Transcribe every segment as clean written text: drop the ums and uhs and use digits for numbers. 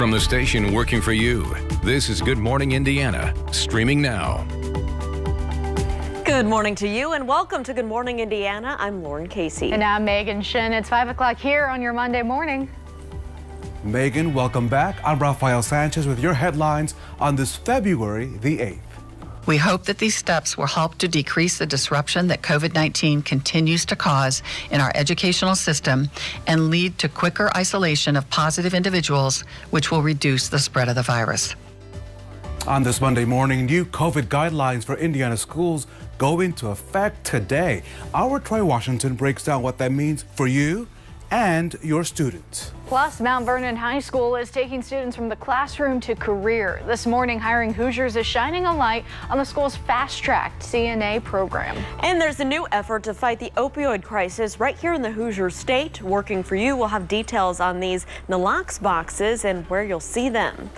From the station working for you, this is Good Morning Indiana, streaming now. Good morning to you and welcome to Good Morning Indiana. I'm Lauren Casey. And I'm Megan Shin. It's 5 o'clock here on your Monday morning. Megan, welcome back. I'm Rafael Sanchez with your headlines on this February the 8th. We hope that these steps will help to decrease the disruption that COVID-19 continues to cause in our educational system and lead to quicker isolation of positive individuals, which will reduce the spread of the virus. On this Monday morning, new COVID guidelines for Indiana schools go into effect today. Our Troy Washington breaks down what that means for you and your students. Plus, Mount Vernon High School is taking students from the classroom to career. This morning, Hiring Hoosiers is shining a light on the school's fast-tracked CNA program. And there's a new effort to fight the opioid crisis right here in the Hoosier State. Working for you, we'll have details on these Nalox boxes and where you'll see them.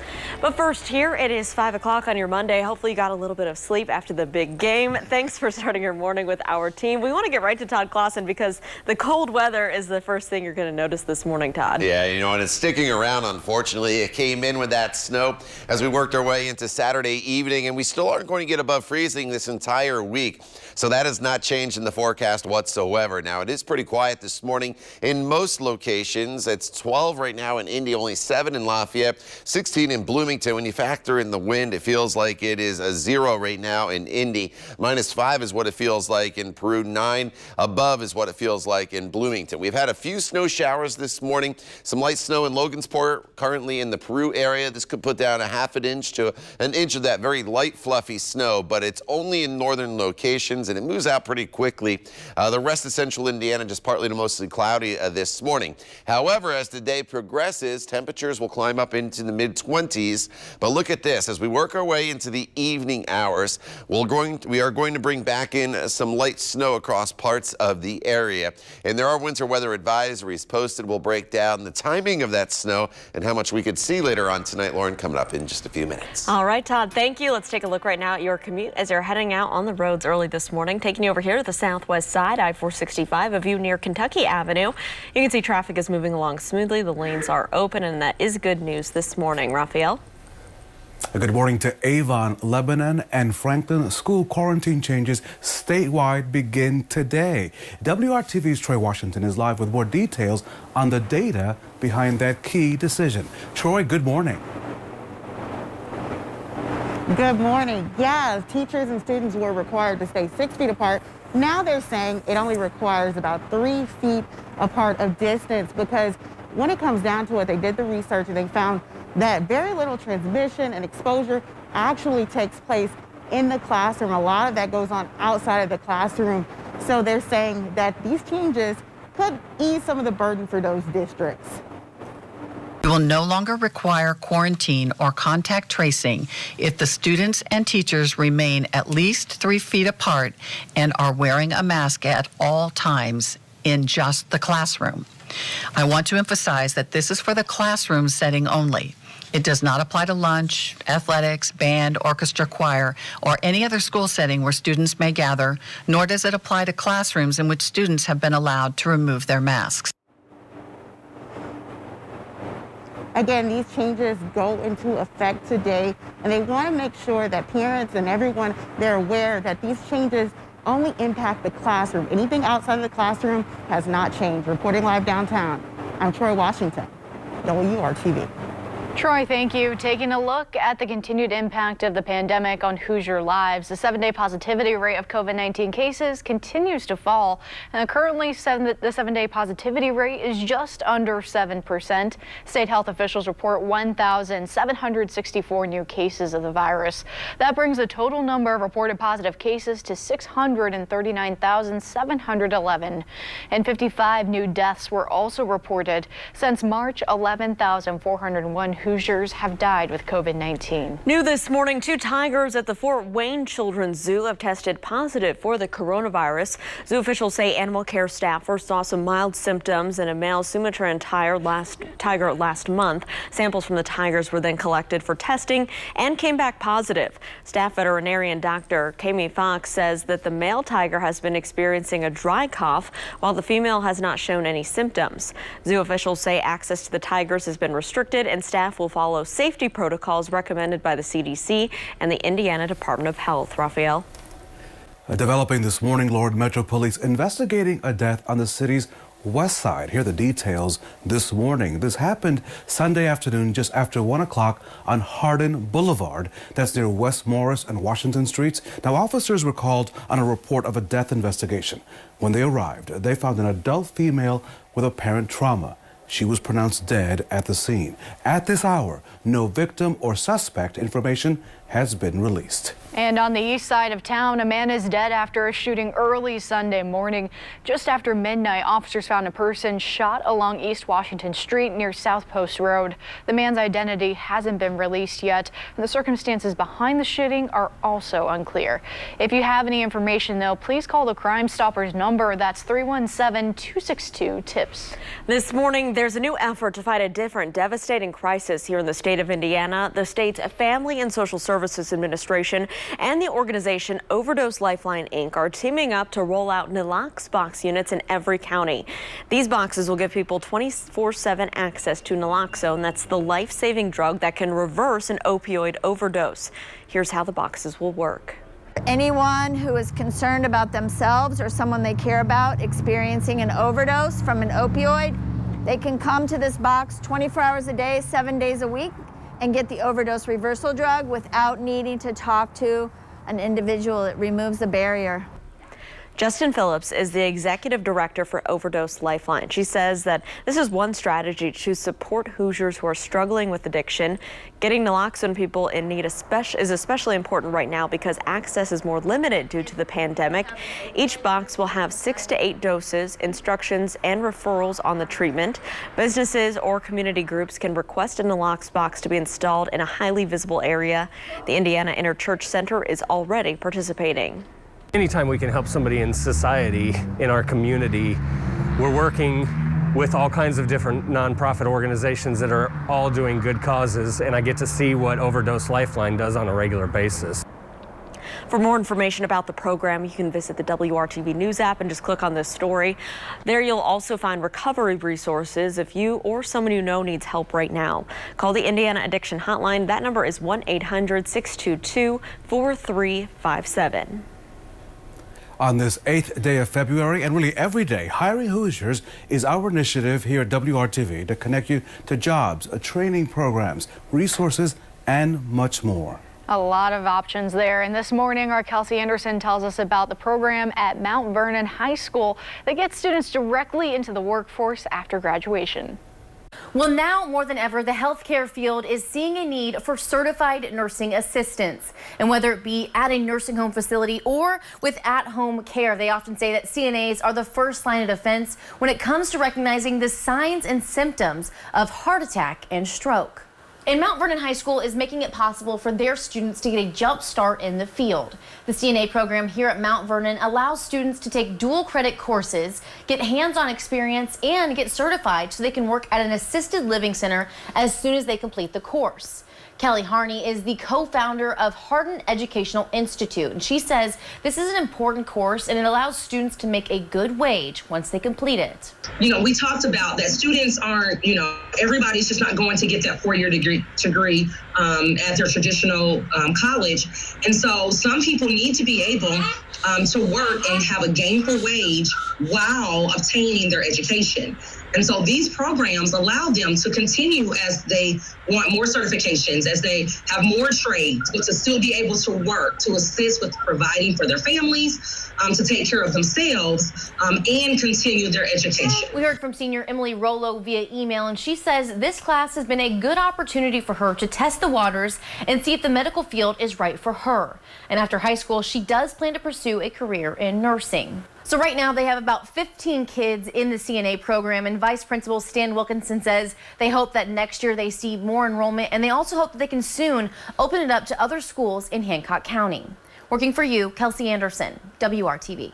But first, here it is 5 o'clock on your Monday. Hopefully you got a little bit of sleep after the big game. Thanks for starting your morning with our team. We want to get right to Todd Clausen because the cold weather is the first thing you're going to notice this morning, Todd. Yeah, you know, and it's sticking around, unfortunately. It came in with that snow as we worked our way into Saturday evening, and we still aren't going to get above freezing this entire week. So that has not changed in the forecast whatsoever. Now, it is pretty quiet this morning in most locations. It's 12 right now in Indy, only 7 in Lafayette, 16 in Bloomington. When you factor in the wind, it feels like it is a 0 right now in Indy. -5 is what it feels like in Peru. 9 above is what it feels like in Bloomington. We've had a few snow showers this morning. Some light snow in Logansport, currently in the Peru area. This could put down a ½ an inch to an inch of that very light, fluffy snow, but it's only in northern locations and it moves out pretty quickly. The rest of central Indiana just partly to mostly cloudy this morning. However, as the day progresses, temperatures will climb up into the mid-20s. But look at this, as we work our way into the evening hours, we are going to bring back in some light snow across parts of the area. And there are winter weather advisories posted. We'll break down the timing of that snow and how much we could see later on tonight, Lauren, coming up in just a few minutes. All right, Todd, thank you. Let's take a look right now at your commute as you're heading out on the roads early this morning. Taking you over here to the southwest side, I-465, a view near Kentucky Avenue. You can see traffic is moving along smoothly. The lanes are open, and that is good news this morning. Raphael? Good morning to Avon, Lebanon, and Franklin. School quarantine changes statewide begin today. WRTV's Troy Washington is live with more details on the data behind that key decision. Troy, good morning. Good morning. Yeah, teachers and students were required to stay 6 feet apart. Now they're saying it only requires about 3 feet apart of distance because when it comes down to it, they did the research and they found that very little transmission and exposure actually takes place in the classroom. A lot of that goes on outside of the classroom. So they're saying that these changes could ease some of the burden for those districts. We will no longer require quarantine or contact tracing if the students and teachers remain at least 3 feet apart and are wearing a mask at all times in just the classroom. I want to emphasize that this is for the classroom setting only. It does not apply to lunch, athletics, band, orchestra, choir, or any other school setting where students may gather, nor does it apply to classrooms in which students have been allowed to remove their masks. Again, these changes go into effect today, and they want to make sure that parents and everyone, they're aware that these changes only impact the classroom. Anything outside of the classroom has not changed. Reporting live downtown, I'm Troy Washington, WRTV. Troy, thank you. Taking a look at the continued impact of the pandemic on Hoosier lives, the 7-day positivity rate of COVID-19 cases continues to fall. And currently, the 7-day positivity rate is just under 7%. State health officials report 1,764 new cases of the virus. That brings the total number of reported positive cases to 639,711. And 55 new deaths were also reported. Since March, 11,401 Hoosiers have died with COVID-19. New this morning, 2 tigers at the Fort Wayne Children's Zoo have tested positive for the coronavirus. Zoo officials say animal care staff first saw some mild symptoms in a male Sumatran tiger last month. Samples from the tigers were then collected for testing and came back positive. Staff veterinarian Dr. Kami Fox says that the male tiger has been experiencing a dry cough while the female has not shown any symptoms. Zoo officials say access to the tigers has been restricted and staff staff will follow safety protocols recommended by the CDC and the Indiana Department of Health. Raphael. Developing this morning, Lord Metro Police investigating a death on the city's west side. Here are the details this morning. This happened Sunday afternoon just after 1 o'clock on Hardin Boulevard. That's near West Morris and Washington Streets. Now, officers were called on a report of a death investigation. When they arrived, they found an adult female with apparent trauma. She was pronounced dead at the scene. At this hour, no victim or suspect information has been released. And on the east side of town, a man is dead after a shooting early Sunday morning. Just after midnight, officers found a person shot along East Washington Street near South Post Road. The man's identity hasn't been released yet, and the circumstances behind the shooting are also unclear. If you have any information, though, please call the Crime Stoppers number. That's 317-262-TIPS. This morning, there's a new effort to fight a different devastating crisis here in the state of Indiana. The state's Family and Social Services Administration and the organization Overdose Lifeline, Inc. are teaming up to roll out Naloxone box units in every county. These boxes will give people 24/7 access to naloxone. That's the life-saving drug that can reverse an opioid overdose. Here's how the boxes will work. Anyone who is concerned about themselves or someone they care about experiencing an overdose from an opioid, they can come to this box 24 hours a day, 7 days a week, and get the overdose reversal drug without needing to talk to an individual. It removes the barrier. Justin Phillips is the executive director for Overdose Lifeline. She says that this is one strategy to support Hoosiers who are struggling with addiction. Getting naloxone people in need is especially important right now because access is more limited due to the pandemic. Each box will have 6 to 8 doses, instructions, and referrals on the treatment. Businesses or community groups can request a naloxone box to be installed in a highly visible area. The Indiana Interchurch Center is already participating. Anytime we can help somebody in society, in our community, we're working with all kinds of different nonprofit organizations that are all doing good causes, and I get to see what Overdose Lifeline does on a regular basis. For more information about the program, you can visit the WRTV News app and just click on this story. There you'll also find recovery resources if you or someone you know needs help right now. Call the Indiana Addiction Hotline. That number is 1-800-622-4357. On this 8th day of February, and really every day, Hiring Hoosiers is our initiative here at WRTV to connect you to jobs, training programs, resources, and much more. A lot of options there. And this morning, our Kelsey Anderson tells us about the program at Mount Vernon High School that gets students directly into the workforce after graduation. Well, now more than ever, the healthcare field is seeing a need for certified nursing assistants. And whether it be at a nursing home facility or with at-home care, they often say that CNAs are the first line of defense when it comes to recognizing the signs and symptoms of heart attack and stroke. And Mount Vernon High School is making it possible for their students to get a jump start in the field. The CNA program here at Mount Vernon allows students to take dual credit courses, get hands-on experience, and get certified so they can work at an assisted living center as soon as they complete the course. Kelly Harney is the co-founder of Hardin Educational Institute, and she says this is an important course and it allows students to make a good wage once they complete it. You know, we talked about that students aren't, everybody's just not going to get that 4-year degree at their traditional college. And so some people need to be able to work and have a gainful wage while obtaining their education. And so these programs allow them to continue as they want more certifications, as they have more trades, but to still be able to work, to assist with providing for their families, to take care of themselves, and continue their education. We heard from senior Emily Rollo via email, and she says this class has been a good opportunity for her to test the waters and see if the medical field is right for her. And after high school, she does plan to pursue a career in nursing. So right now they have about 15 kids in the CNA program, and Vice Principal Stan Wilkinson says they hope that next year they see more enrollment, and they also hope that they can soon open it up to other schools in Hancock County. Working for you, Kelsey Anderson, WRTV.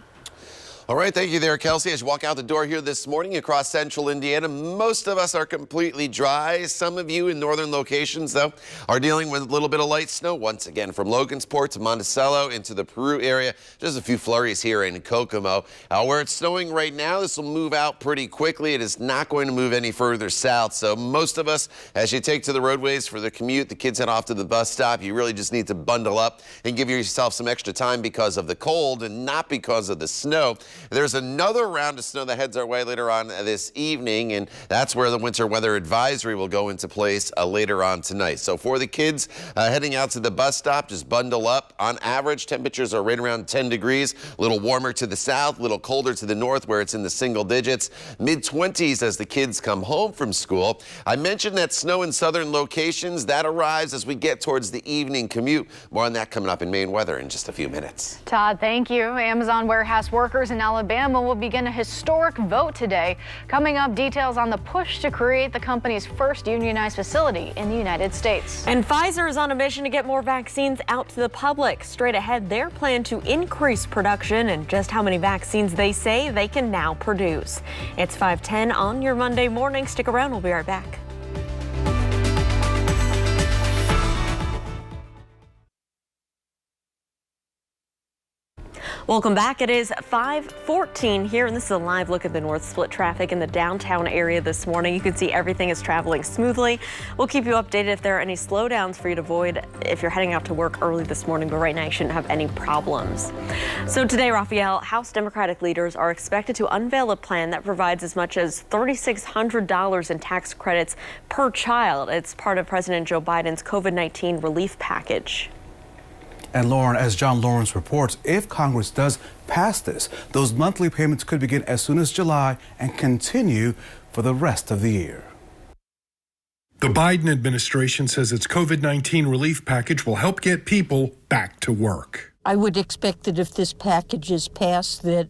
All right, thank you there, Kelsey. As you walk out the door here this morning across central Indiana, most of us are completely dry. Some of you in northern locations, though, are dealing with a little bit of light snow once again from Logansport to Monticello into the Peru area. Just a few flurries here in Kokomo. Where it's snowing right now, this will move out pretty quickly. It is not going to move any further south. So most of us, as you take to the roadways for the commute, the kids head off to the bus stop, you really just need to bundle up and give yourself some extra time because of the cold and not because of the snow. There's another round of snow that heads our way later on this evening, and that's where the winter weather advisory will go into place later on tonight. So for the kids heading out to the bus stop, just bundle up. On average, temperatures are right around 10 degrees, a little warmer to the south, a little colder to the north where it's in the single digits, mid-20s as the kids come home from school. I mentioned that snow in southern locations, that arrives as we get towards the evening commute. More on that coming up in Maine weather in just a few minutes. Todd, thank you. Amazon warehouse workers in Alabama will begin a historic vote today. Coming up, details on the push to create the company's first unionized facility in the United States. And Pfizer is on a mission to get more vaccines out to the public. Straight ahead, their plan to increase production and just how many vaccines they say they can now produce. It's 5:10 on your Monday morning. Stick around. We'll be right back. Welcome back. It is 5:14 here, and this is a live look at the north split traffic in the downtown area this morning. You can see everything is traveling smoothly. We'll keep you updated if there are any slowdowns for you to avoid if you're heading out to work early this morning, but right now you shouldn't have any problems. So today, Raphael, House Democratic leaders are expected to unveil a plan that provides as much as $3,600 in tax credits per child. It's part of President Joe Biden's COVID-19 relief package. And Lauren, as John Lawrence reports, if Congress does pass this, those monthly payments could begin as soon as July and continue for the rest of the year. The Biden administration says its COVID-19 relief package will help get people back to work. I would expect that if this package is passed, that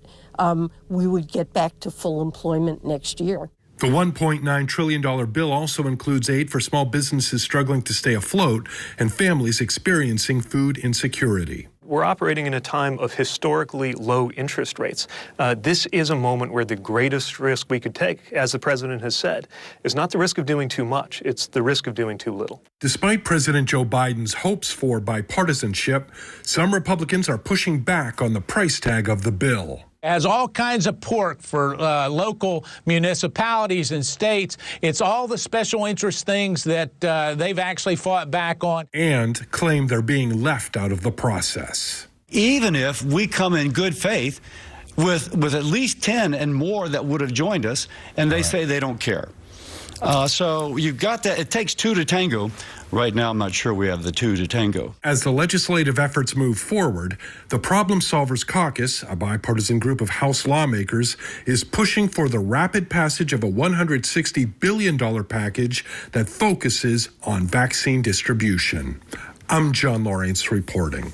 we would get back to full employment next year. The $1.9 trillion bill also includes aid for small businesses struggling to stay afloat and families experiencing food insecurity. We're operating in a time of historically low interest rates. This is a moment where the greatest risk we could take, as the president has said, is not the risk of doing too much, it's the risk of doing too little. Despite President Joe Biden's hopes for bipartisanship, some Republicans are pushing back on the price tag of the bill. As all kinds of pork for local municipalities and states. It's all the special interest things that they've actually fought back on. And claim they're being left out of the process. Even if we come in good faith with at least 10 and more that would have joined us, and they say they don't care. So you've got that. It takes two to tango. Right now, I'm not sure we have the two to tango. As the legislative efforts move forward, the Problem Solvers Caucus, a bipartisan group of House lawmakers, is pushing for the rapid passage of a $160 billion package that focuses on vaccine distribution. I'm John Lawrence reporting.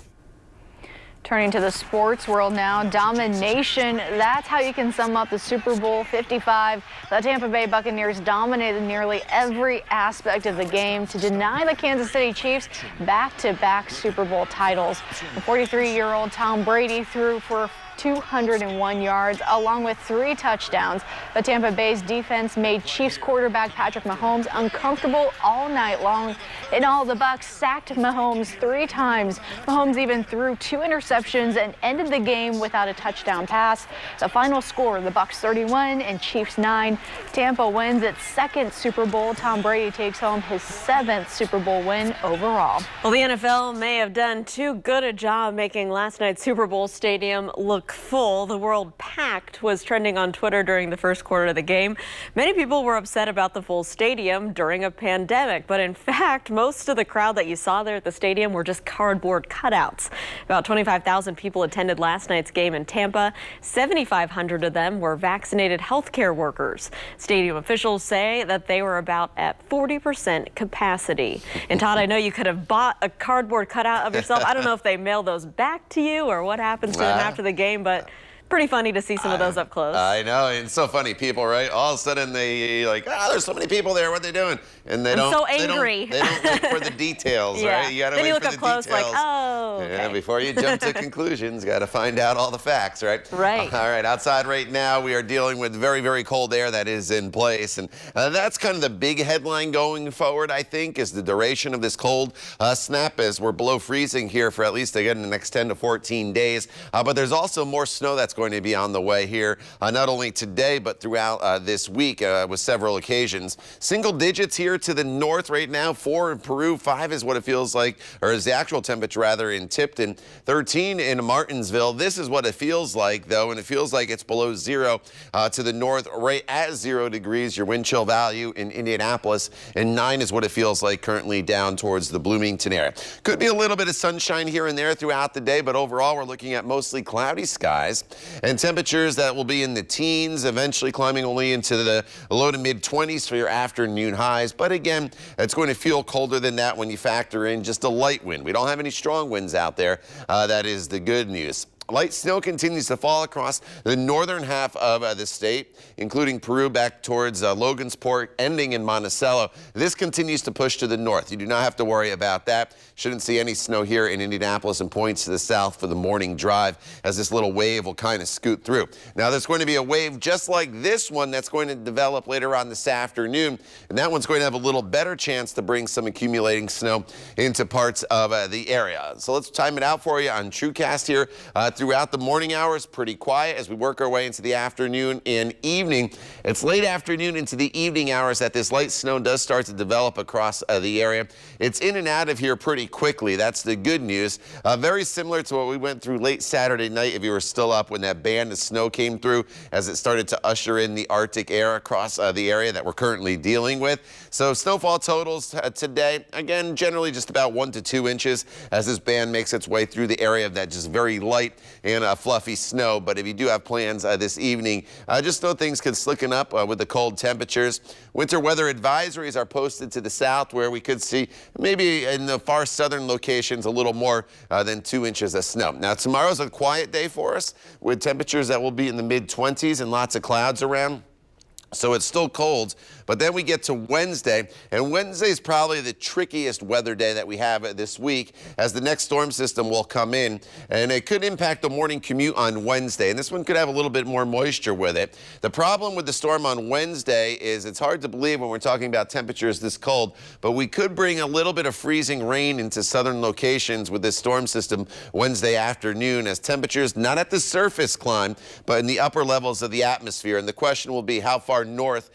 Turning to the sports world now, domination. That's how you can sum up the Super Bowl 55. The Tampa Bay Buccaneers dominated nearly every aspect of the game to deny the Kansas City Chiefs back-to-back Super Bowl titles. The 43-year-old Tom Brady threw for 201 yards, along with 3 touchdowns. But Tampa Bay's defense made Chiefs quarterback Patrick Mahomes uncomfortable all night long. In all, the Bucs sacked Mahomes 3 times. Mahomes even threw 2 interceptions and ended the game without a touchdown pass. The final score, the Bucs 31 and Chiefs 9. Tampa wins its 2nd Super Bowl. Tom Brady takes home his 7th Super Bowl win overall. Well, the NFL may have done too good a job making last night's Super Bowl stadium look full. The World Packed was trending on Twitter during the first quarter of the game. Many people were upset about the full stadium during a pandemic, but in fact, most of the crowd that you saw there at the stadium were just cardboard cutouts. About 25,000 people attended last night's game in Tampa. 7,500 of them were vaccinated healthcare workers. Stadium officials say that they were about at 40% capacity. And Todd, I know you could have bought a cardboard cutout of yourself. I don't know if they mail those back to you or what happens to them after the game, but Pretty funny to see some of those up close. I know, and it's so funny. People, right? All of a sudden they like, there's so many people there. What are they doing? And they I'm so angry. They don't look for the details, Yeah. right? You got to then wait you look for up the close, details. like, oh. Okay. Yeah, before you jump to conclusions, got to find out all the facts, right? Right. All right. Outside right now, we are dealing with very, very cold air that is in place, and that's kind of the big headline going forward. I think is the duration of this cold snap, as we're below freezing here for at least again the next 10 to 14 days. But there's also more snow that's going to be on the way here, not only today but throughout this week with several occasions. Single digits here to the north right now. 4 in Peru, 5 is what it feels like, or is the actual temperature rather in Tipton, 13 in Martinsville. This is what it feels like though, and it feels like it's below 0 to the north, right at 0 degrees. Your wind chill value in Indianapolis, and 9 is what it feels like currently down towards the Bloomington area. Could be a little bit of sunshine here and there throughout the day, but overall we're looking at mostly cloudy skies and temperatures that will be in the teens, eventually climbing only into the low to mid 20s for your afternoon highs. But again, it's going to feel colder than that when you factor in just a light wind. We don't have any strong winds out there. That is the good news. Light snow continues to fall across the northern half of the state, including Peru back towards Logansport, ending in Monticello. This continues to push to the north. You do not have to worry about that. Shouldn't see any snow here in Indianapolis, and points to the south for the morning drive as this little wave will kind of scoot through. Now there's going to be a wave just like this one that's going to develop later on this afternoon, and that one's going to have a little better chance to bring some accumulating snow into parts of the area. So let's time it out for you on TrueCast here. Throughout the morning hours, pretty quiet as we work our way into the afternoon and evening. It's late afternoon into the evening hours that this light snow does start to develop across the area. It's in and out of here pretty quickly. That's the good news. Very similar to what we went through late Saturday night, if you were still up when that band of snow came through, as it started to usher in the Arctic air across the area that we're currently dealing with. So snowfall totals today, again, generally just about 1 to 2 inches as this band makes its way through the area of that just very light and fluffy snow. But if you do have plans this evening, just know things could slicken up with the cold temperatures. Winter weather advisories are posted to the south, where we could see maybe in the far southern locations a little more than 2 inches of snow. Now tomorrow's a quiet day for us with temperatures that will be in the mid-20s and lots of clouds around. So it's still cold, but then we get to Wednesday, and Wednesday is probably the trickiest weather day that we have this week, as the next storm system will come in, and it could impact the morning commute on Wednesday, and this one could have a little bit more moisture with it. The problem with the storm on Wednesday is it's hard to believe when we're talking about temperatures this cold, but we could bring a little bit of freezing rain into southern locations with this storm system Wednesday afternoon, as temperatures not at the surface climb, but in the upper levels of the atmosphere. And the question will be, how far north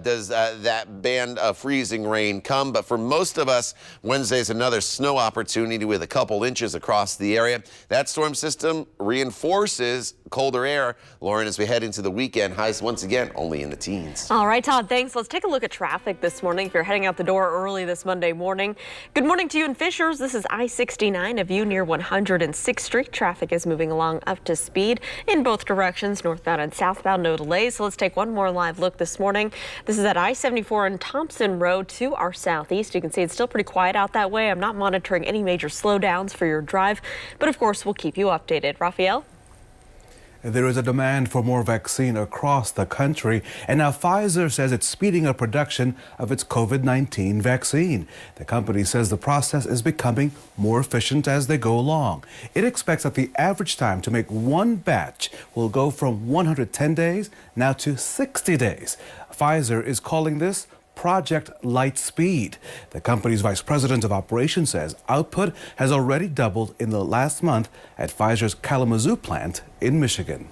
does that band of freezing rain come? But for most of us, Wednesday is another snow opportunity with a couple inches across the area. That storm system reinforces colder air, Lauren, as we head into the weekend. Highs once again only in the teens. All right, Todd, thanks. Let's take a look at traffic this morning if you're heading out the door early this Monday morning. Good morning to you in Fishers. This is I-69, a view near 106th Street. Traffic is moving along up to speed in both directions, northbound and southbound, no delays. So let's take one more live look this morning. This is at I-74 and Thompson Road to our southeast. You can see it's still pretty quiet out that way. I'm not monitoring any major slowdowns for your drive, but of course we'll keep you updated. Raphael? There is a demand for more vaccine across the country, and now Pfizer says it's speeding up production of its COVID-19 vaccine. The company says the process is becoming more efficient as they go along. It expects that the average time to make one batch will go from 110 days now to 60 days. Pfizer is calling this Project Lightspeed. The company's vice president of operations says output has already doubled in the last month at Pfizer's Kalamazoo plant in Michigan.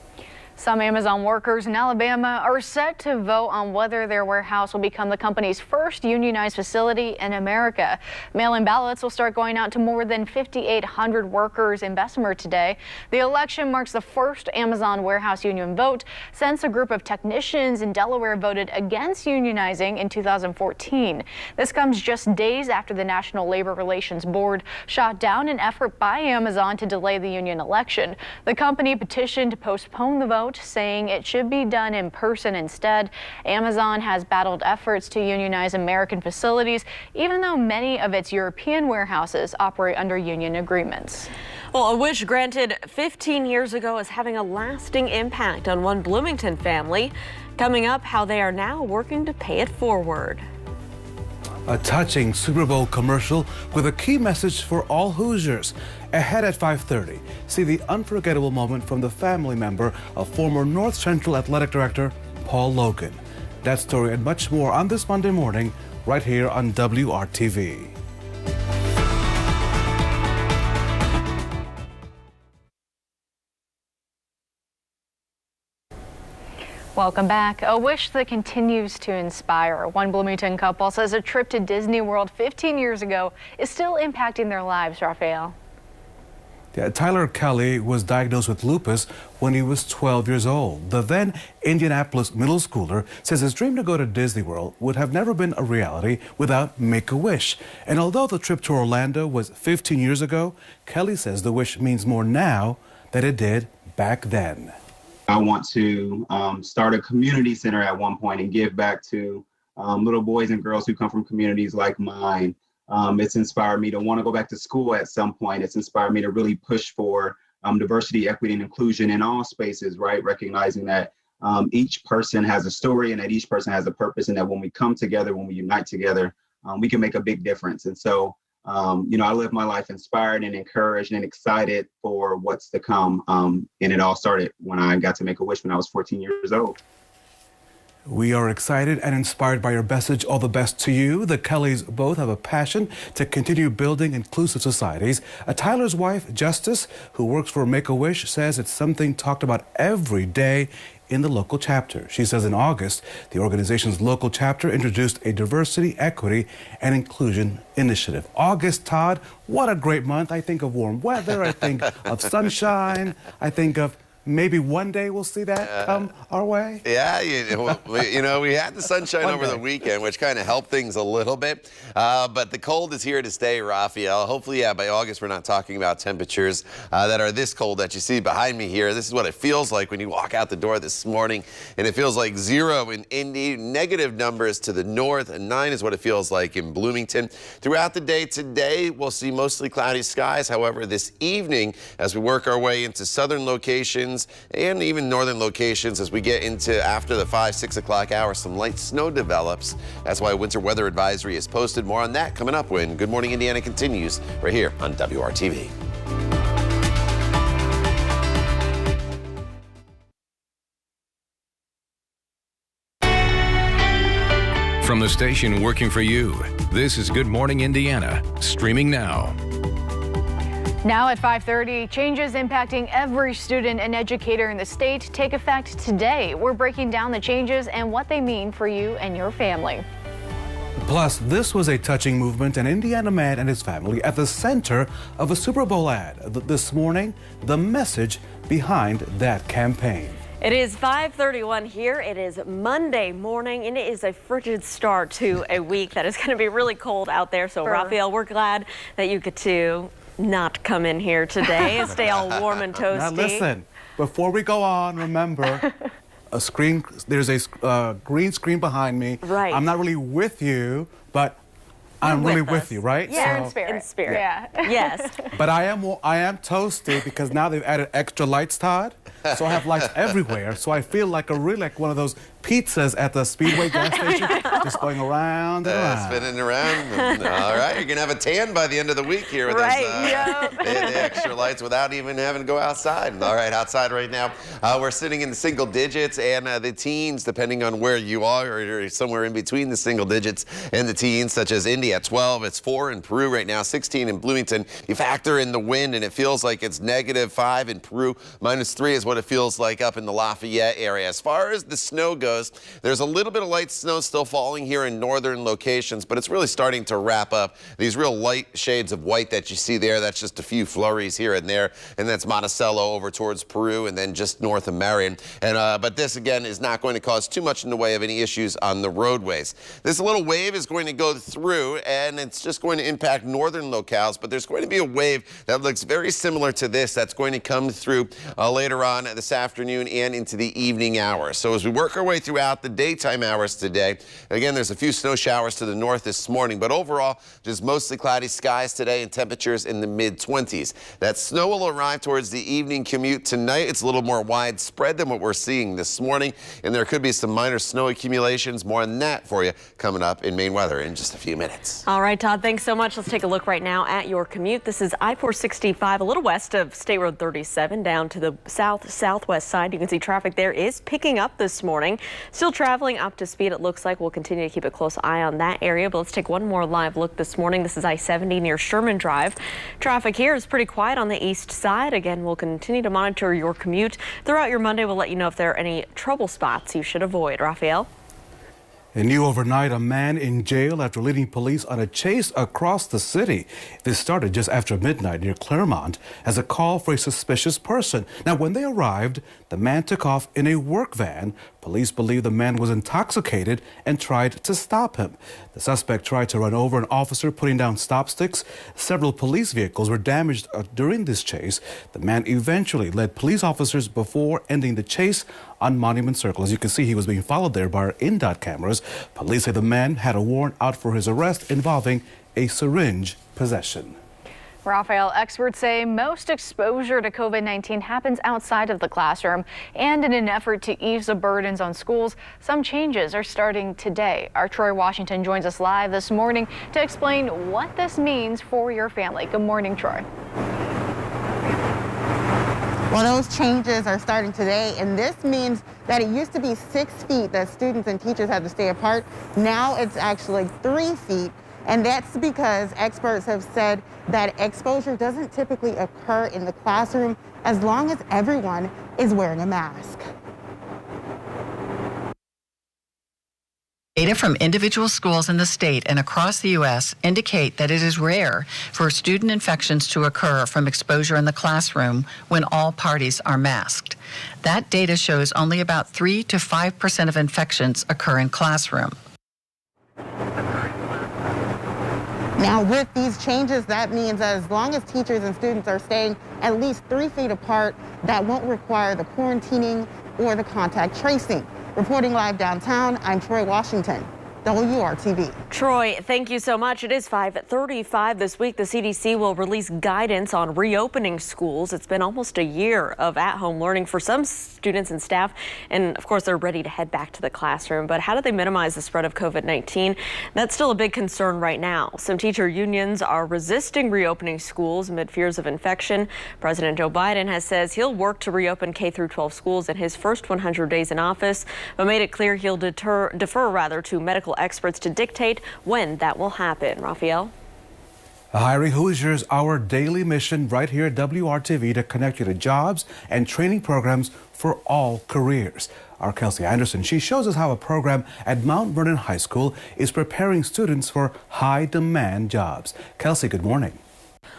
Some Amazon workers in Alabama are set to vote on whether their warehouse will become the company's first unionized facility in America. Mail-in ballots will start going out to more than 5,800 workers in Bessemer today. The election marks the first Amazon warehouse union vote since a group of technicians in Delaware voted against unionizing in 2014. This comes just days after the National Labor Relations Board shot down an effort by Amazon to delay the union election. The company petitioned to postpone the vote out, saying it should be done in person instead. Amazon has battled efforts to unionize American facilities, even though many of its European warehouses operate under union agreements. Well, a wish granted 15 years ago is having a lasting impact on one Bloomington family. Coming up, how they are now working to pay it forward. A touching Super Bowl commercial with a key message for all Hoosiers. Ahead at 5:30, see the unforgettable moment from the family member of former North Central Athletic Director Paul Logan. That story and much more on this Monday morning, right here on WRTV. Welcome back. A wish that continues to inspire. One Bloomington couple says a trip to Disney World 15 years ago is still impacting their lives, Raphael. Yeah, Tyler Kelly was diagnosed with lupus when he was 12 years old. The then Indianapolis middle schooler says his dream to go to Disney World would have never been a reality without Make-A-Wish. And although the trip to Orlando was 15 years ago, Kelly says the wish means more now than it did back then. I want to start a community center at one point and give back to little boys and girls who come from communities like mine. It's inspired me to want to go back to school at some point. It's inspired me to really push for diversity, equity, and inclusion in all spaces, right? Recognizing that each person has a story and that each person has a purpose, and that when we come together, when we unite together, we can make a big difference. And so, I live my life inspired and encouraged and excited for what's to come. And it all started when I got to Make-A-Wish when I was 14 years old. We are excited and inspired by your message. All the best to you. The Kellys both have a passion to continue building inclusive societies. Tyler's wife, Justice, who works for Make-A-Wish, says it's something talked about every day in the local chapter. She says in August, the organization's local chapter introduced a diversity, equity, and inclusion initiative. August, Todd, what a great month. I think of warm weather. I think of sunshine. I think of maybe one day we'll see that come our way. Yeah, we had the sunshine over the weekend, which kind of helped things a little bit. But the cold is here to stay, Raphael. Hopefully, by August, we're not talking about temperatures that are this cold that you see behind me here. This is what it feels like when you walk out the door this morning, and it feels like 0 in Indy, negative numbers to the north, and 9 is what it feels like in Bloomington. Throughout the day today, we'll see mostly cloudy skies. However, this evening, as we work our way into southern locations, and even northern locations, as we get into after the 5-6 o'clock hour, some light snow develops. That's why a winter weather advisory is posted. More on that coming up when Good Morning Indiana continues right here on WRTV. From the station working for you, this is Good Morning Indiana, streaming now. Now at 5:30, changes impacting every student and educator in the state take effect today. We're breaking down the changes and what they mean for you and your family. Plus, this was a touching movement, an Indiana man and his family at the center of a Super Bowl ad. This morning, the message behind that campaign. It is 5:31 here. It is Monday morning, and it is a frigid start to a week that is going to be really cold out there. So, Raphael, we're glad that you get to not come in here today and stay all warm and toasty. Now listen, before we go on, remember, there's a green screen behind me. Right. I'm not really with you, but I'm really with you, right? Yeah, So, in spirit. Yeah. Yes. But I am toasty because now they've added extra lights, Todd. So I have lights everywhere. So I feel like one of those pizzas at the Speedway gas station, just going around and around. Spinning around. All right, you're going to have a tan by the end of the week here with those, the extra lights without even having to go outside. All right, outside right now, we're sitting in the single digits, and the teens, depending on where you are, or somewhere in between the single digits and the teens, such as Indy at 12. It's 4 in Peru right now, 16 in Bloomington. You factor in the wind, and it feels like it's -5 in Peru. -3 is what it feels like up in the Lafayette area. As far as the snow goes, shows. There's a little bit of light snow still falling here in northern locations, but it's really starting to wrap up. These real light shades of white that you see there, that's just a few flurries here and there, and that's Monticello over towards Peru and then just north of Marion. But this, again, is not going to cause too much in the way of any issues on the roadways. This little wave is going to go through, and it's just going to impact northern locales, but there's going to be a wave that looks very similar to this that's going to come through later on this afternoon and into the evening hours. So as we work our way throughout the daytime hours today, again, there's a few snow showers to the north this morning, but overall, just mostly cloudy skies today and temperatures in the mid-20s. That snow will arrive towards the evening commute tonight. It's a little more widespread than what we're seeing this morning, and there could be some minor snow accumulations. More on that for you coming up in Maine weather in just a few minutes. All right, Todd, thanks so much. Let's take a look right now at your commute. This is I-465, a little west of State Road 37, down to the southwest side. You can see traffic there is picking up this morning. Still traveling up to speed, it looks like. We'll continue to keep a close eye on that area, but let's take one more live look this morning. This is I-70 near Sherman Drive. Traffic here is pretty quiet on the east side. Again, we'll continue to monitor your commute throughout your Monday. We'll let you know if there are any trouble spots you should avoid. Raphael? And new overnight, a man in jail after leading police on a chase across the city. This started just after midnight near Claremont as a call for a suspicious person. Now, when they arrived, the man took off in a work van. Police believe the man was intoxicated and tried to stop him. The suspect tried to run over an officer putting down stop sticks. Several police vehicles were damaged during this chase. The man eventually led police officers before ending the chase on Monument Circle. As you can see, he was being followed there by our in-dot cameras. Police say the man had a warrant out for his arrest involving a syringe possession. Raphael, experts say most exposure to COVID-19 happens outside of the classroom, and in an effort to ease the burdens on schools, some changes are starting today. Our Troy Washington joins us live this morning to explain what this means for your family. Good morning, Troy. Well, those changes are starting today, and this means that it used to be 6 feet that students and teachers had to stay apart. Now it's actually 3 feet, and that's because experts have said that exposure doesn't typically occur in the classroom as long as everyone is wearing a mask. Data from individual schools in the state and across the U.S. indicate that it is rare for student infections to occur from exposure in the classroom when all parties are masked. That data shows only about 3 to 5% of infections occur in classroom. Now, with these changes, that means that as long as teachers and students are staying at least 3 feet apart, that won't require the quarantining or the contact tracing. Reporting live downtown, I'm Troy Washington, WRTV. Troy, thank you so much. It is 5:35 this week. The CDC will release guidance on reopening schools. It's been almost a year of at-home learning for some students and staff, and of course they're ready to head back to the classroom. But how do they minimize the spread of COVID-19? That's still a big concern right now. Some teacher unions are resisting reopening schools amid fears of infection. President Joe Biden says he'll work to reopen K-12 schools in his first 100 days in office, but made it clear he'll defer to medical experts to dictate when that will happen. Raphael? Hiring Hoosiers, our daily mission right here at WRTV to connect you to jobs and training programs for all careers. Our Kelsey Anderson, she shows us how a program at Mount Vernon High School is preparing students for high-demand jobs. Kelsey, good morning.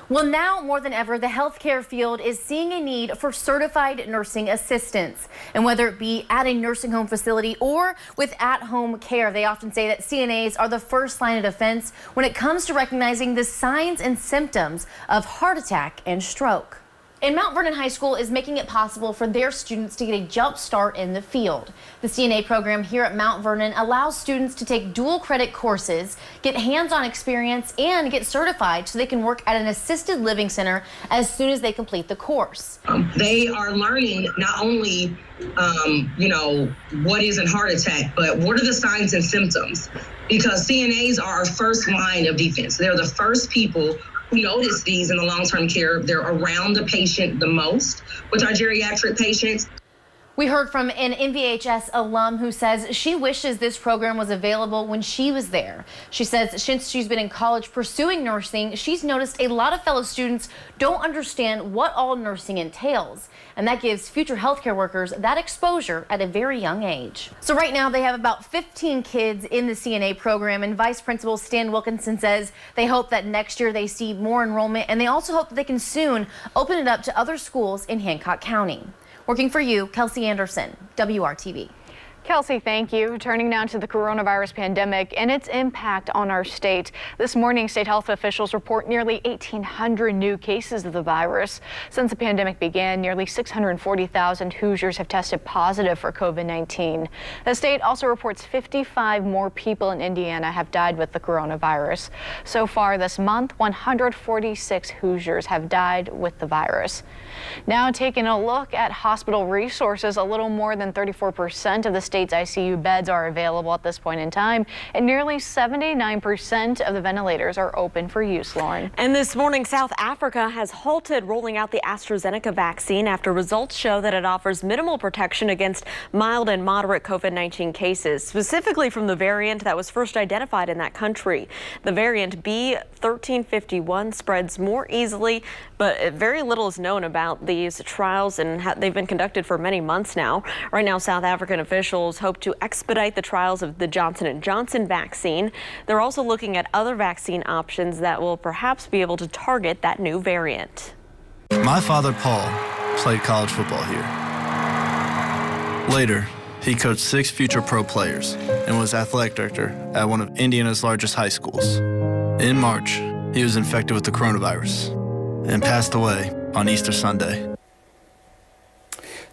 Well, now more than ever, the healthcare field is seeing a need for certified nursing assistants. And whether it be at a nursing home facility or with at-home care, they often say that CNAs are the first line of defense when it comes to recognizing the signs and symptoms of heart attack and stroke. And Mount Vernon High School is making it possible for their students to get a jump start in the field. The CNA program here at Mount Vernon allows students to take dual credit courses, get hands-on experience, and get certified so they can work at an assisted living center as soon as they complete the course. They are learning not only, what is a heart attack, but what are the signs and symptoms? Because CNAs are our first line of defense. They're the first people who notice these in the long-term care. They're around the patient the most with our geriatric patients. We heard from an NVHS alum who says she wishes this program was available when she was there. She says since she's been in college pursuing nursing, she's noticed a lot of fellow students don't understand what all nursing entails. And that gives future healthcare workers that exposure at a very young age. So right now they have about 15 kids in the CNA program, and Vice Principal Stan Wilkinson says they hope that next year they see more enrollment, and they also hope that they can soon open it up to other schools in Hancock County. Working for you, Kelsey Anderson, WRTV. Kelsey, thank you. Turning now to the coronavirus pandemic and its impact on our state. This morning, state health officials report nearly 1,800 new cases of the virus. Since the pandemic began, nearly 640,000 Hoosiers have tested positive for COVID-19. The state also reports 55 more people in Indiana have died with the coronavirus. So far this month, 146 Hoosiers have died with the virus. Now taking a look at hospital resources, a little more than 34% of the state's ICU beds are available at this point in time, and nearly 79% of the ventilators are open for use, Lauren. And this morning, South Africa has halted rolling out the AstraZeneca vaccine after results show that it offers minimal protection against mild and moderate COVID-19 cases, specifically from the variant that was first identified in that country. The variant B1351 spreads more easily, but very little is known about these trials, and they've been conducted for many months now. Right now, South African officials hope to expedite the trials of the Johnson & Johnson vaccine. They're also looking at other vaccine options that will perhaps be able to target that new variant. My father, Paul, played college football here. Later, he coached 6 future pro players and was athletic director at one of Indiana's largest high schools. In March, he was infected with the coronavirus and passed away on Easter Sunday.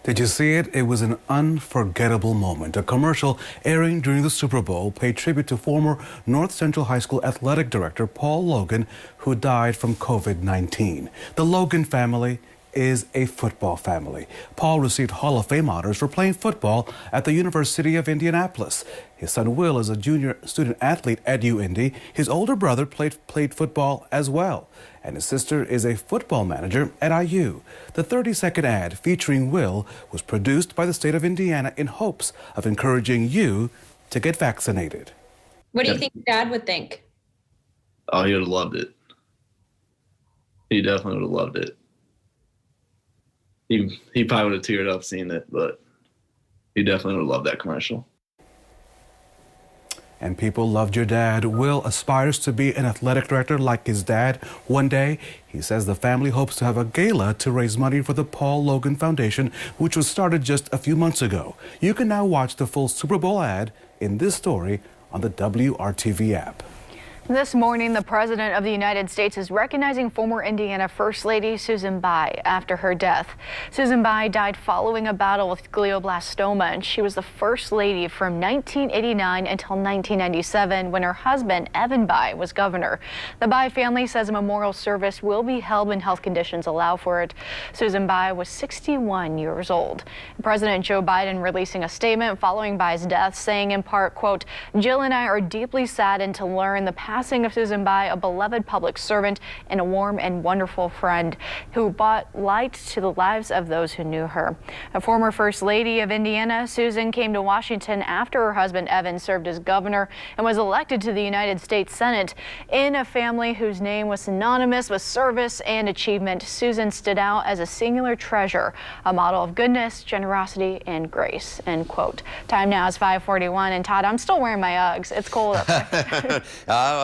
Did you see it? It was an unforgettable moment. A commercial airing during the Super Bowl paid tribute to former North Central High School athletic director Paul Logan, who died from COVID-19. The Logan family is a football family. Paul received Hall of Fame honors for playing football at the University of Indianapolis. His son Will is a junior student athlete at UIndy. His older brother played football as well, and his sister is a football manager at IU. The 30-second ad featuring Will was produced by the state of Indiana in hopes of encouraging you to get vaccinated. What do you think Dad would think? Oh, he would have loved it. He definitely would have loved it. He probably would have teared up seeing it, but he definitely would have loved that commercial. And people loved your dad. Will aspires to be an athletic director like his dad one day. He says the family hopes to have a gala to raise money for the Paul Logan Foundation, which was started just a few months ago. You can now watch the full Super Bowl ad in this story on the WRTV app. This morning, the President of the United States is recognizing former Indiana First Lady Susan Bayh after her death. Susan Bayh died following a battle with glioblastoma, and she was the First Lady from 1989 until 1997 when her husband, Evan Bayh, was governor. The Bayh family says a memorial service will be held when health conditions allow for it. Susan Bayh was 61 years old. President Joe Biden releasing a statement following Bayh's death, saying in part, quote, "Jill and I are deeply saddened to learn the passing of Susan Bayh, a beloved public servant and a warm and wonderful friend who brought light to the lives of those who knew her." A former First Lady of Indiana, Susan came to Washington after her husband Evan served as governor and was elected to the United States Senate. In a family whose name was synonymous with service and achievement, Susan stood out as a singular treasure, a model of goodness, generosity, and grace, end quote. Time now is 5:41, and Todd, I'm still wearing my Uggs. It's cold up there.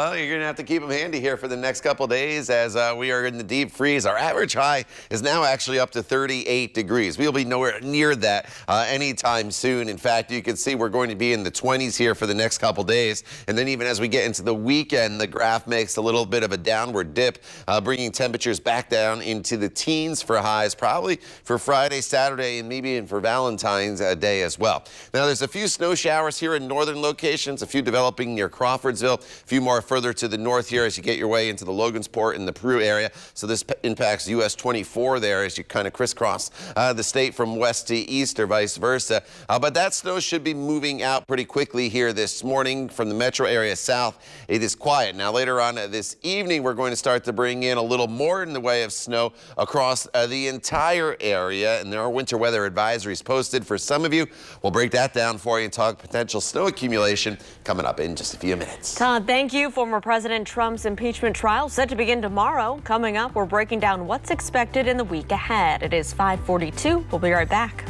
Well, you're going to have to keep them handy here for the next couple days as we are in the deep freeze. Our average high is now actually up to 38 degrees. We'll be nowhere near that anytime soon. In fact, you can see we're going to be in the 20s here for the next couple days. And then even as we get into the weekend, the graph makes a little bit of a downward dip, bringing temperatures back down into the teens for highs, probably for Friday, Saturday, and maybe even for Valentine's Day as well. Now, there's a few snow showers here in northern locations, a few developing near Crawfordsville, a few more further to the north here as you get your way into the Logansport and the Peru area. So this impacts US 24 there as you kind of crisscross the state from west to east or vice versa. But that snow should be moving out pretty quickly here this morning from the metro area south. It is quiet. Now later on this evening, we're going to start to bring in a little more in the way of snow across the entire area. And there are winter weather advisories posted for some of you. We'll break that down for you and talk potential snow accumulation coming up in just a few minutes. Todd, thank you. Former President Trump's impeachment trial set to begin tomorrow. Coming up, we're breaking down what's expected in the week ahead. It is 5:42. We'll be right back.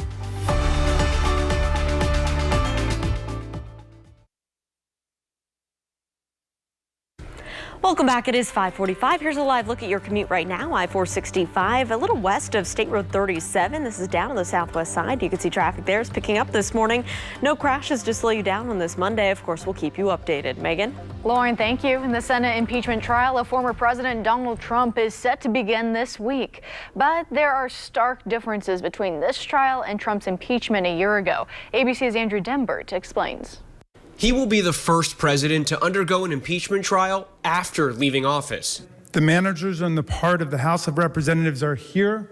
Welcome back. It is 5:45. Here's a live look at your commute right now. I-465, a little west of State Road 37. This is down on the southwest side. You can see traffic there is picking up this morning. No crashes to slow you down on this Monday. Of course, we'll keep you updated. Megan? Lauren, thank you. In the Senate impeachment trial of former President Donald Trump is set to begin this week. But there are stark differences between this trial and Trump's impeachment a year ago. ABC's Andrew Dembert explains. He will be the first president to undergo an impeachment trial after leaving office. The managers on the part of the House of Representatives are here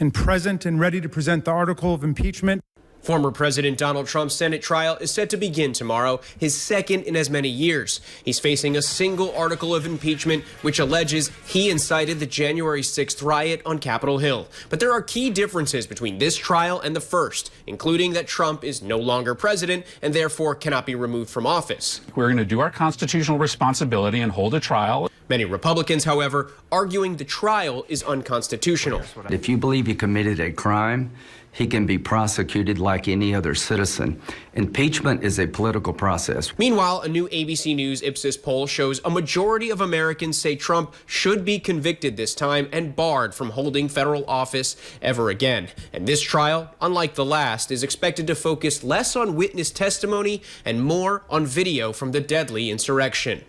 and present and ready to present the article of impeachment. Former President Donald Trump's Senate trial is set to begin tomorrow, his second in as many years. He's facing a single article of impeachment, which alleges he incited the January 6th riot on Capitol Hill. But there are key differences between this trial and the first, including that Trump is no longer president and therefore cannot be removed from office. We're going to do our constitutional responsibility and hold a trial. Many Republicans, however, arguing the trial is unconstitutional. If you believe he committed a crime, he can be prosecuted like any other citizen. Impeachment is a political process. Meanwhile, a new ABC News Ipsos poll shows a majority of Americans say Trump should be convicted this time and barred from holding federal office ever again. And this trial, unlike the last, is expected to focus less on witness testimony and more on video from the deadly insurrection.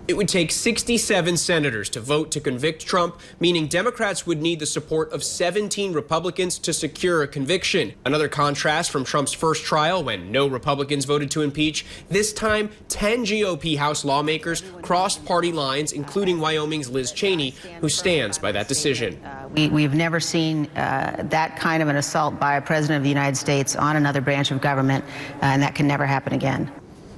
It would take 67 senators to vote to convict Trump, meaning Democrats would need the support of 17 Republicans to secure a conviction. Another contrast from Trump's first trial, when no Republicans voted to impeach. This time, 10 GOP House lawmakers crossed party lines, including Wyoming's Liz Cheney, who stands by that decision. We've never seen that kind of an assault by a president of the United States on another branch of government, and that can never happen again.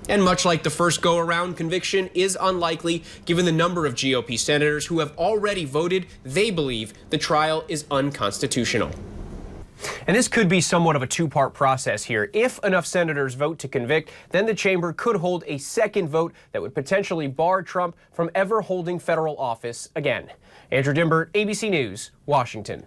And much like the first go-around, conviction is unlikely given the number of GOP senators who have already voted. They believe the trial is unconstitutional. And this could be somewhat of a two-part process here. If enough senators vote to convict, then the chamber could hold a second vote that would potentially bar Trump from ever holding federal office again. Andrew Dembert, ABC News, Washington.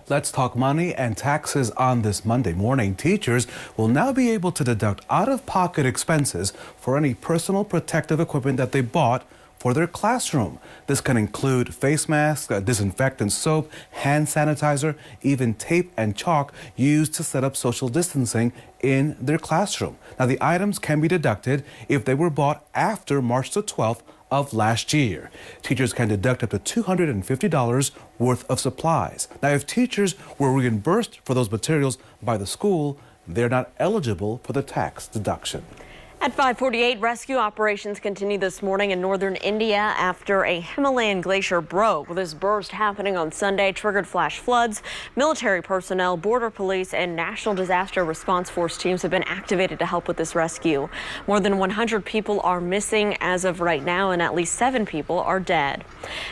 Let's talk money and taxes on this Monday morning. Teachers will now be able to deduct out-of-pocket expenses for any personal protective equipment that they bought for their classroom. This can include face masks, disinfectant soap, hand sanitizer, even tape and chalk used to set up social distancing in their classroom. Now, the items can be deducted if they were bought after March the 12th of last year. Teachers can deduct up to $250 worth of supplies. Now, if teachers were reimbursed for those materials by the school, they're not eligible for the tax deduction. At 5:48, rescue operations continue this morning in northern India after a Himalayan glacier broke. This burst happening on Sunday triggered flash floods. Military personnel, border police, and National Disaster Response Force teams have been activated to help with this rescue. More than 100 people are missing as of right now, and at least 7 people are dead.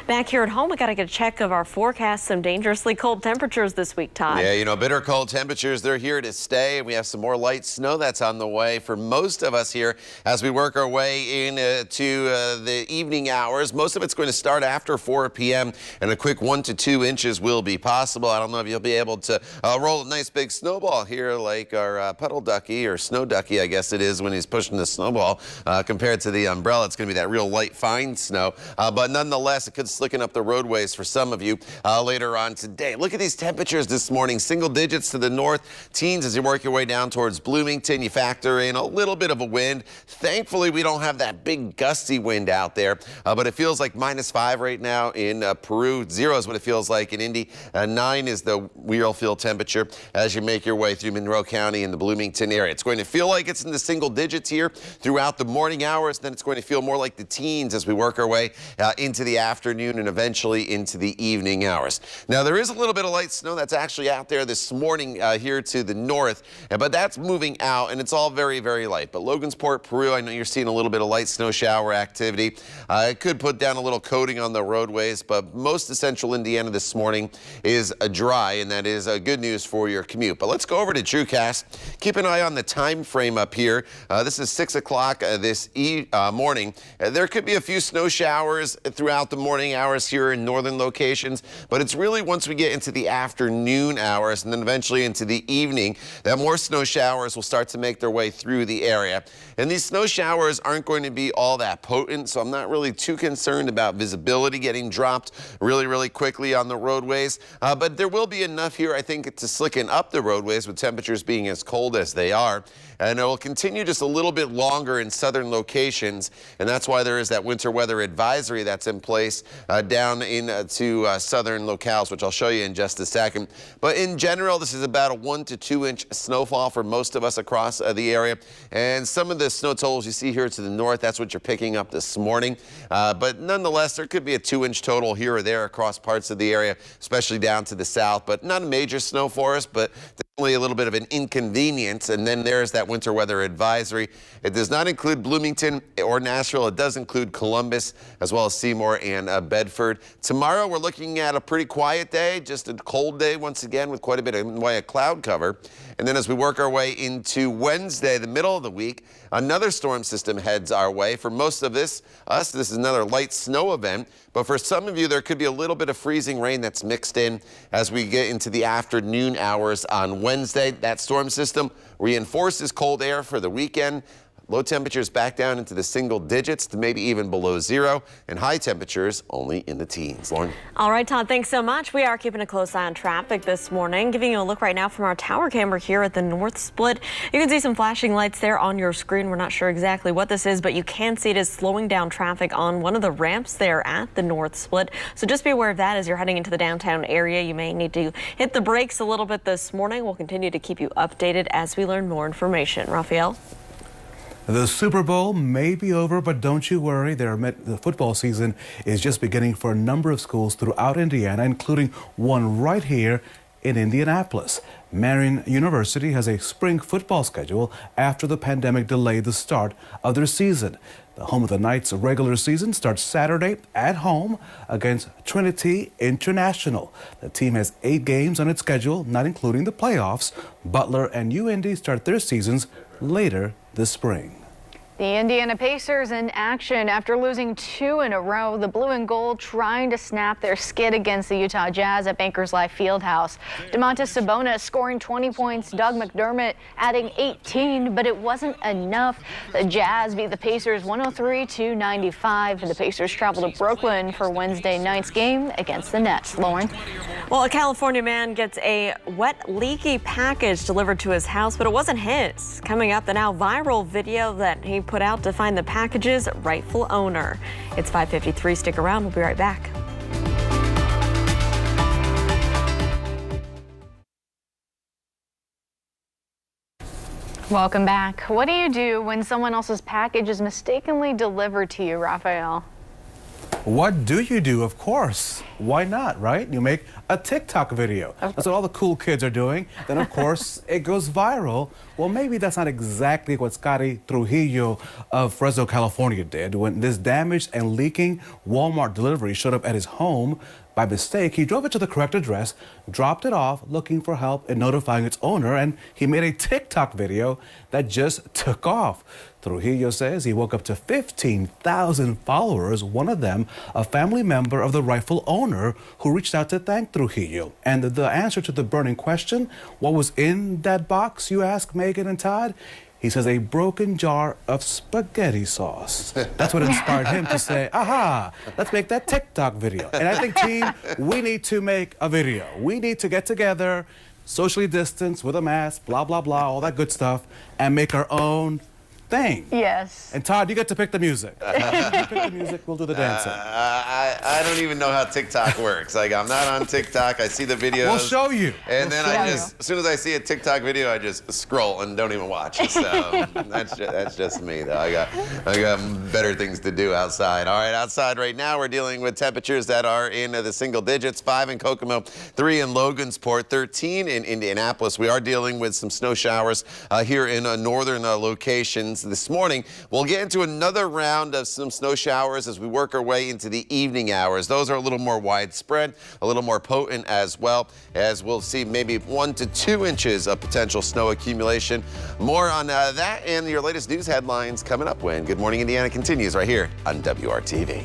Back here at home, we got to get a check of our forecast. Some dangerously cold temperatures this week, Todd. Yeah, you know, bitter cold temperatures, they're here to stay. We have some more light snow that's on the way for most of us here as we work our way into the evening hours. Most of it's going to start after 4 p.m. and a quick 1 to 2 inches will be possible. I don't know if you'll be able to roll a nice big snowball here like our puddle ducky or snow ducky, I guess it is, when he's pushing the snowball. Compared to the umbrella, it's going to be that real light, fine snow. But nonetheless, it could slicking up the roadways for some of you later on today. Look at these temperatures this morning. Single digits to the north, teens as you work your way down towards Bloomington. You factor in a little bit of a wind. Thankfully, we don't have that big gusty wind out there, but it feels like -5 right now in Peru. 0 is what it feels like in Indy. 9 is the real field temperature as you make your way through Monroe County and the Bloomington area. It's going to feel like it's in the single digits here throughout the morning hours. Then it's going to feel more like the teens as we work our way into the afternoon and eventually into the evening hours. Now, there is a little bit of light snow that's actually out there this morning here to the north, but that's moving out, and it's all very, very light. But Logansport, Peru, I know you're seeing a little bit of light snow shower activity. It could put down a little coating on the roadways, but most of central Indiana this morning is dry, and that is good news for your commute. But let's go over to TrueCast. Keep an eye on the time frame up here. This is 6 o'clock this morning. There could be a few snow showers throughout the morning hours here in northern locations, but it's really once we get into the afternoon hours and then eventually into the evening that more snow showers will start to make their way through the area. And these snow showers aren't going to be all that potent, so I'm not really too concerned about visibility getting dropped really, really quickly on the roadways. But there will be enough here, I think, to slicken up the roadways with temperatures being as cold as they are. And it will continue just a little bit longer in southern locations, and that's why there is that winter weather advisory that's in place down into southern locales, which I'll show you in just a second. But in general, this is about a 1 to 2 inch snowfall for most of us across the area. And some of the snow totals you see here to the north, that's what you're picking up this morning. But nonetheless, there could be a 2 inch total here or there across parts of the area, especially down to the south, but not a major snow for us, but definitely a little bit of an inconvenience. And then there's that winter weather advisory. It does not include Bloomington or Nashville. It does include Columbus as well as Seymour and Bedford. Tomorrow we're looking at a pretty quiet day, just a cold day once again with quite a bit of cloud cover. And then as we work our way into Wednesday, the middle of the week, another storm system heads our way. For most of us, this is another light snow event. But for some of you, there could be a little bit of freezing rain that's mixed in as we get into the afternoon hours on Wednesday. That storm system reinforces cold air for the weekend. Low temperatures back down into the single digits to maybe even below 0, and high temperatures only in the teens. Lauren? All right, Todd, thanks so much. We are keeping a close eye on traffic this morning. Giving you a look right now from our tower camera here at the North Split. You can see some flashing lights there on your screen. We're not sure exactly what this is, but you can see it is slowing down traffic on one of the ramps there at the North Split. So just be aware of that as you're heading into the downtown area. You may need to hit the brakes a little bit this morning. We'll continue to keep you updated as we learn more information. Raphael? The Super Bowl may be over, but don't you worry. The football season is just beginning for a number of schools throughout Indiana, including one right here in Indianapolis. Marian University has a spring football schedule after the pandemic delayed the start of their season. The home of the Knights' regular season starts Saturday at home against Trinity International. The team has 8 games on its schedule, not including the playoffs. Butler and UIndy start their seasons later this spring. The Indiana Pacers in action after losing 2 in a row. The blue and gold trying to snap their skid against the Utah Jazz at Bankers Life Fieldhouse. Domantas Sabonis scoring 20 points, Doug McDermott adding 18, but it wasn't enough. The Jazz beat the Pacers 103-95. The Pacers travel to Brooklyn for Wednesday night's game against the Nets. Lauren? Well, a California man gets a wet, leaky package delivered to his house, but it wasn't his. Coming up, the now viral video that he put out to find the package's rightful owner. It's 5:53. Stick around. We'll be right back. Welcome back. What do you do when someone else's package is mistakenly delivered to you, Raphael? What do you do? Of course. Why not, right? You make a TikTok video. That's what all the cool kids are doing. Then, of course, it goes viral. Well, maybe that's not exactly what Scotty Trujillo of Fresno, California did. When this damaged and leaking Walmart delivery showed up at his home, by mistake, he drove it to the correct address, dropped it off, looking for help in notifying its owner, and he made a TikTok video that just took off. Trujillo says he woke up to 15,000 followers, one of them a family member of the rightful owner who reached out to thank Trujillo. And the answer to the burning question, what was in that box, you ask, Megan and Todd? He says a broken jar of spaghetti sauce. That's what inspired him to say, aha, let's make that TikTok video. And I think, team, we need to make a video. We need to get together, socially distanced, with a mask, blah, blah, blah, all that good stuff, and make our own thing. Yes. And Todd, you get to pick the music. You pick the music, we'll do the dancing. I don't even know how TikTok works. Like, I'm not on TikTok. I see the videos. We'll show you. And then as soon as I see a TikTok video, I just scroll and don't even watch. So that's just me, though. I got better things to do outside. All right, outside right now, we're dealing with temperatures that are in the single digits. 5 in Kokomo, 3 in Logansport, 13 in Indianapolis. We are dealing with some snow showers here in northern locations this morning. We'll get into another round of some snow showers as we work our way into the evening hours. Those are a little more widespread, a little more potent as well, as we'll see maybe 1 to 2 inches of potential snow accumulation. More on that and your latest news headlines coming up when Good Morning Indiana continues right here on WRTV.